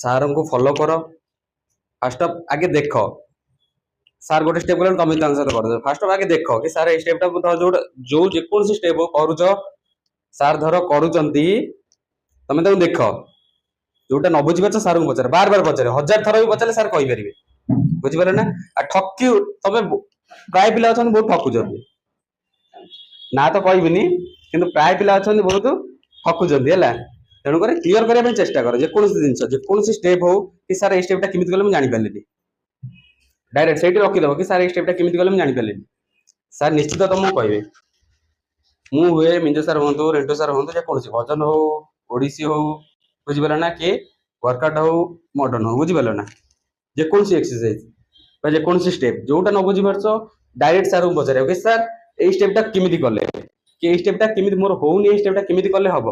Sir ଙ୍କୁ follow କର। First of ଆगे देख ସାର୍ ଗୋଟେ ଷ୍ଟେପ୍ ଗଲେ ତମେ ତାଙ୍କ ସହିତ କରିଦେବ। ଫାଷ୍ଟ ଅଫ୍ ଆगे देख कि ସାର୍ ଏଇ ଷ୍ଟେପ୍ ଟା ଯୋଉଟା ଯୋଉ ଯେକୌଣସି ଷ୍ଟେପ୍ କରୁଛ ସାର୍ ଧର କରୁଛନ୍ତି ତମେ ତାକୁ ଦେଖ। ଯୋଉଟା ନ ବୁଝିପାରୁଛ ସାର୍ ଙ୍କୁ ପଚାର, ବାର ବାର ପଚାର, 1000 ଥର ବି ପଚାରିଲେ ସାର୍ କହିପାରିବେ। ବୁଝିପାରିଲେ ନା? ଆଉ ଠକି ତମେ ପ୍ରାୟ ପିଲା ଅଛନ୍ତି ବହୁତ ଠକୁଛନ୍ତି, ନା ତ କହିବିନି କିନ୍ତୁ ପ୍ରାୟ ପିଲା ଅଛନ୍ତି ବହୁତ ଠକୁଛନ୍ତି ହେଲା। ତେଣୁକରି କ୍ଲିୟର କରିବା ପାଇଁ ଚେଷ୍ଟା କର ଯେକୌଣସି ଜିନିଷ, ଯେକୌଣସି ଷ୍ଟେପ୍ ହଉ କି ସାର୍ ଏଇ ଷ୍ଟେପ୍ ଟା କେମିତି କଲେ ମୁଁ ଜାଣିପାରିଲିନି, डायरेक्ट ସେଇଠି ରଖିଦବ କି ସାର୍ ଏଇ ଷ୍ଟେପ୍ ଟା କେମିତି କଲେ ମୁଁ ଜାଣିପାରିଲିନି। ସାର୍ ନିଶ୍ଚିତ ତମକୁ କହିବେ। ମୁଁ ହୁଏ ମିଞ୍ଜୁ ସାର୍ ହୁଅନ୍ତୁ, ରେଣ୍ଟୁ ସାର୍ ହୁଅନ୍ତୁ, ଯେକୌଣସି ଭଜନ ହଉ, ଓଡିଶୀ ହଉ, ବୁଝିପାରିଲ ନା, କି ୱାର୍କଆଉଟ୍ ହଉ, ମଡର୍ନ ହଉ, ବୁଝିପାରିଲ ନା, ଯେକୌଣସି ଏକ୍ସରସାଇଜ বা ଯେକୌଣସି ଷ୍ଟେପ୍ ଯୋଉଟା ନ ବୁଝିପାରୁଛ ଡାଇରେକ୍ଟ ସାର୍ ଙ୍କୁ ପଚାରିବ କି ସାର୍ ଏଇ ଷ୍ଟେପ୍ ଟା କେମିତି କଲେ, କି ଏଇ ଷ୍ଟେପ୍ ଟା କେମିତି ମୋର ହଉନି, ଏଇ ଷ୍ଟେପ୍ ଟା କେମିତି କଲେ ହବ।